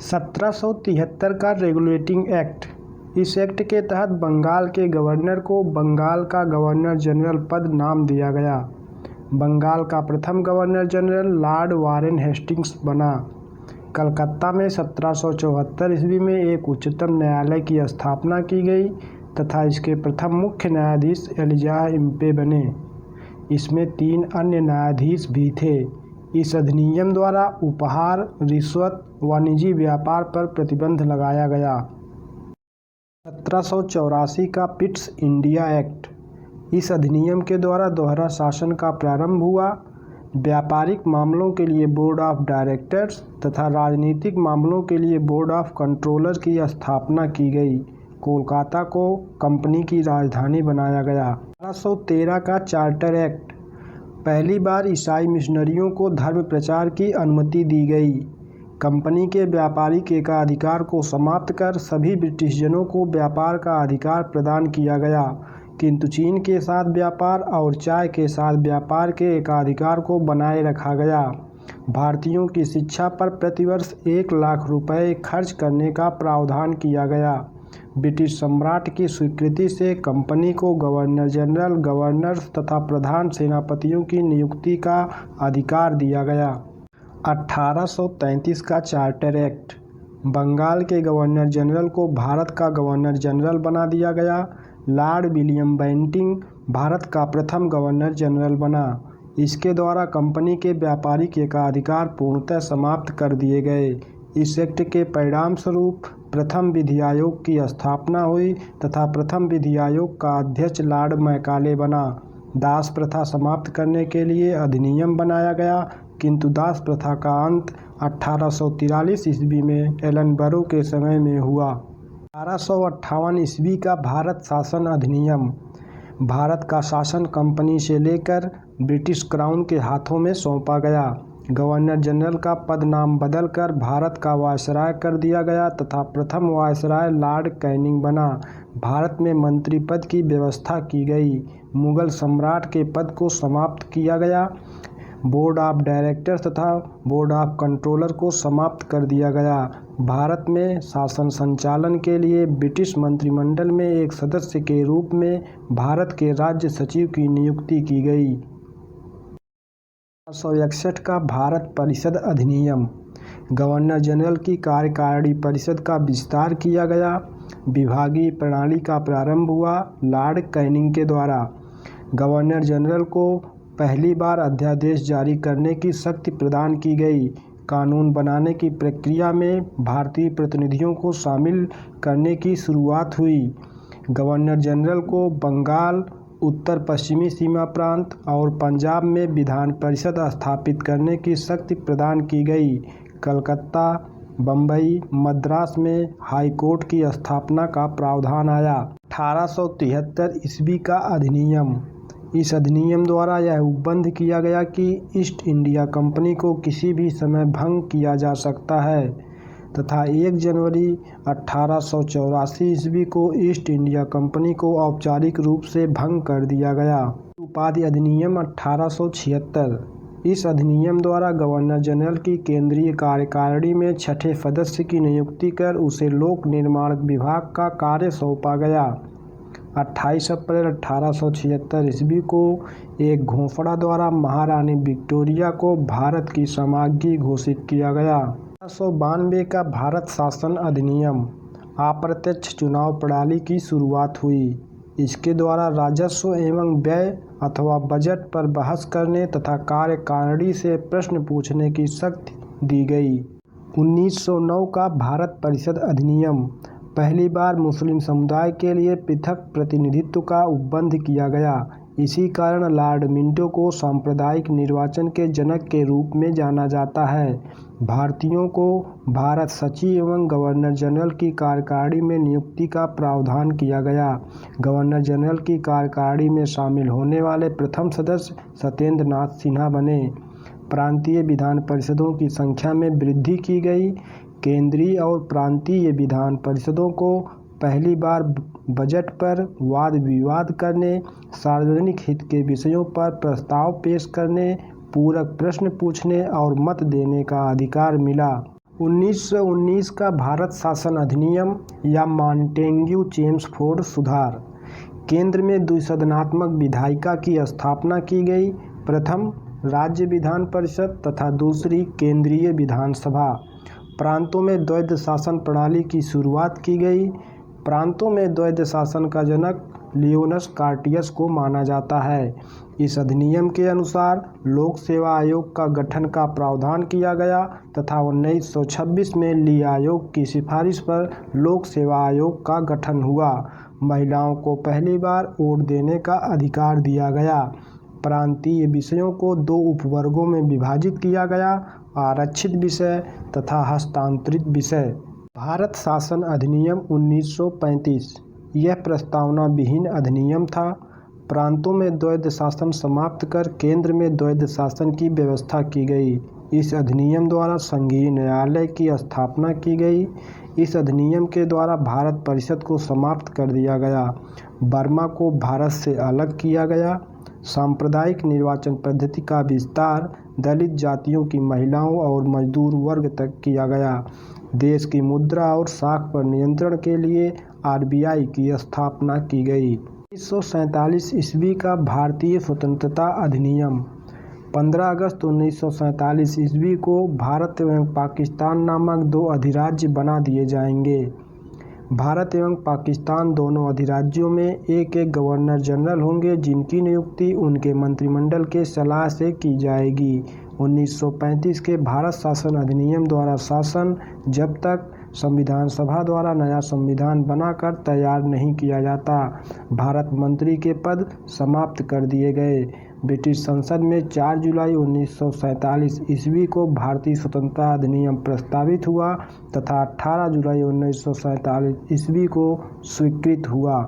1773 का regulating act. इस act के तहत बंगाल के गवर्नर को बंगाल का गवर्नर जनरल पद नाम दिया गया। बंगाल का प्रथम governor general Lord Warren Hastings बना। कलकत्ता में 1774 ईस्वी में एक उच्चतम न्यायालय की स्थापना की गई तथा इसके प्रथम मुख्य न्यायाधीश एलिजाह इम्पे बने। इसमें 3 अन्य न्यायाधीश भी थे। इस अधिनियम द्वारा उपहार, रिश्वत व निजी व्यापार पर प्रतिबंध लगाया गया। 1784 का पिट्स इंडिया एक्ट। इस अधिनियम के द्वारा दोहरा शासन का प्रारंभ हुआ। व्यापारिक मामलों के लिए बोर्ड ऑफ डायरेक्टर्स तथा राजनीतिक मामलों के लिए बोर्ड ऑफ कंट्रोलर की स्थापना की गई। कोलकाता को कंपनी की राजधानी बनाया गया। 1813 का चार्टर एक्ट। पहली बार ईसाई मिशनरियों को धर्म प्रचार की अनुमति दी गई। कंपनी के व्यापारिक एकाधिकार को समाप्त कर सभी ब्रिटिश जनों को व्यापार का अधिकार प्रदान किया गया, किंतु चीन के साथ व्यापार और चाय के साथ व्यापार के एकाधिकार को बनाए रखा गया। भारतीयों की शिक्षा पर प्रतिवर्ष 1 लाख रुपए खर्च करने का प्रावधान किया गया। ब्रिटिश सम्राट की स्वीकृति से कंपनी को गवर्नर जनरल, गवर्नर्स तथा प्रधान सेनापतियों की नियुक्ति का अधिकार दिया गया। 1833 का चार्टर एक्ट। बंगाल के गवर्नर जनरल को भारत का गवर्नर जनरल बना दिया गया। लॉर्ड विलियम बेंटिंग भारत का प्रथम गवर्नर जनरल बना। इसके द्वारा कंपनी के व्यापारिक एकाधिकार पूर्णतः समाप्त कर दिए गए। इस एक्ट के परिणाम स्वरूप प्रथम विधि आयोग की स्थापना हुई तथा प्रथम विधि आयोग का अध्यक्ष लॉर्ड मैकाले बना। दास प्रथा समाप्त करने के लिए अधिनियम बनाया गया, किंतु दास प्रथा का अंत 1843 ईस्वी में एलनबरो के समय में हुआ। 1858 ईस्वी का भारत शासन अधिनियम। भारत का शासन कंपनी से लेकर ब्रिटिश क्राउन के हाथों में सौंपा गया। गवर्नर जनरल का पद नाम बदलकर भारत का वायसराय कर दिया गया तथा प्रथम वायसराय लॉर्ड कैनिंग बना। भारत में मंत्री पद की व्यवस्था की गई। मुगल सम्राट के पद को समाप्त किया गया। बोर्ड ऑफ डायरेक्टर्स तथा बोर्ड ऑफ कंट्रोलर को समाप्त कर दिया गया। भारत में शासन संचालन के लिए ब्रिटिश मंत्रिमंडल में एक सदस्य के रूप में भारत के राज्य सचिव की नियुक्ति की गई। 1861 का भारत परिषद अधिनियम। गवर्नर जनरल की कार्यकारिणी परिषद का विस्तार किया गया। विभागीय प्रणाली का प्रारंभ हुआ लॉर्ड कैनिंग के द्वारा। गवर्नर जनरल को पहली बार अध्यादेश जारी करने की शक्ति प्रदान की गई। कानून बनाने की प्रक्रिया में भारतीय प्रतिनिधियों को शामिल करने की शुरुआत हुई। गवर्नर जनरल को बंगाल, उत्तर पश्चिमी सीमा प्रांत और पंजाब में विधान परिषद स्थापित करने की शक्ति प्रदान की गई। कलकत्ता, बम्बई, मद्रास में हाई कोर्ट की स्थापना का प्रावधान आया। 1873 ईस्वी का अधिनियम। इस अधिनियम द्वारा यह उपबंध किया गया कि ईस्ट इंडिया कंपनी को किसी भी समय भंग किया जा सकता है तथा 1 जनवरी 1884 ईस्वी को ईस्ट इंडिया कंपनी को औपचारिक रूप से भंग कर दिया गया। उपाधि अधिनियम 1876। इस अधिनियम द्वारा गवर्नर जनरल की केंद्रीय कार्यकारिणी में 6ठे सदस्य की नियुक्ति कर उसे लोक निर्माण विभाग का कार्य सौंपा गया। 28 अप्रैल 1876 ईस्वी को एक घोषणा द्वारा महारानी विक्टोरिया को भारत की समाज्ञी घोषित किया गया। 1892 का भारत शासन अधिनियम। अप्रत्यक्ष चुनाव प्रणाली की शुरुआत हुई। इसके द्वारा राजस्व एवं व्यय अथवा बजट पर बहस करने तथा कार्यकारिणी से प्रश्न पूछने की शक्ति दी गई। 1909 का भारत परिषद अधिनियम। पहली बार मुस्लिम समुदाय के लिए पृथक प्रतिनिधित्व का उपबंध किया गया। इसी कारण लॉर्ड मिंटो को सांप्रदायिक निर्वाचन के जनक के रूप में जाना जाता है। भारतीयों को भारत सचिव एवं गवर्नर जनरल की कार्यकारिणी में नियुक्ति का प्रावधान किया गया। गवर्नर जनरल की कार्यकारिणी में शामिल होने वाले प्रथम सदस्य सत्येंद्र नाथ सिन्हा बने। प्रांतीय विधान परिषदों की संख्या में वृद्धि की गई। केंद्रीय और प्रांतीय विधान परिषदों को पहली बार बजट पर वाद विवाद करने, सार्वजनिक हित के विषयों पर प्रस्ताव पेश करने, पूरक प्रश्न पूछने और मत देने का अधिकार मिला। 1919 का भारत शासन अधिनियम या मॉन्टेग्यू चेम्सफोर्ड सुधार। केंद्र में द्विसदनात्मक विधायिका की स्थापना की गई। प्रथम राज्य विधान परिषद तथा दूसरी केंद्रीय विधानसभा। प्रांतों में द्वैध शासन प्रणाली की शुरुआत की गई। प्रांतों में द्वैध शासन का जनक लियोनस कार्टियस को माना जाता है। इस अधिनियम के अनुसार लोक सेवा आयोग का गठन का प्रावधान किया गया तथा 1926 में ली आयोग की सिफारिश पर लोक सेवा आयोग का गठन हुआ। महिलाओं को पहली बार वोट देने का अधिकार दिया गया। प्रांतीय विषयों को 2 उपवर्गों में विभाजित किया गया, आरक्षित विषय तथा हस्तांतरित विषय। भारत शासन अधिनियम 1935 यह प्रस्तावना विहीन अधिनियम था। प्रांतों में द्वैध शासन समाप्त कर केंद्र में द्वैध शासन की व्यवस्था की गई। इस अधिनियम द्वारा संघीय न्यायालय की स्थापना की गई। इस अधिनियम के द्वारा भारत परिषद को समाप्त कर दिया गया। बर्मा को भारत से अलग किया गया। सांप्रदायिक निर्वाचन पद्धति का विस्तार दलित जातियों की महिलाओं और मजदूर वर्ग तक किया गया। देश की मुद्रा और साख पर नियंत्रण के लिए आरबीआई की स्थापना की गई। 1947 ईस्वी का भारतीय स्वतंत्रता अधिनियम। 15 अगस्त 1947 ईस्वी को भारत एवं पाकिस्तान नामक 2 अधिराज्य बना दिए जाएंगे। भारत एवं पाकिस्तान दोनों अधिराज्यों में एक एक गवर्नर जनरल होंगे, जिनकी नियुक्ति उनके मंत्रिमंडल के सलाह से की जाएगी। 1935 के भारत शासन अधिनियम द्वारा शासन जब तक संविधान सभा द्वारा नया संविधान बनाकर तैयार नहीं किया जाता, भारत मंत्री के पद समाप्त कर दिए गए। ब्रिटिश संसद में 4 जुलाई 1947 ईस्वी को भारतीय स्वतंत्रता अधिनियम प्रस्तावित हुआ तथा 18 जुलाई 1947 ईस्वी को स्वीकृत हुआ।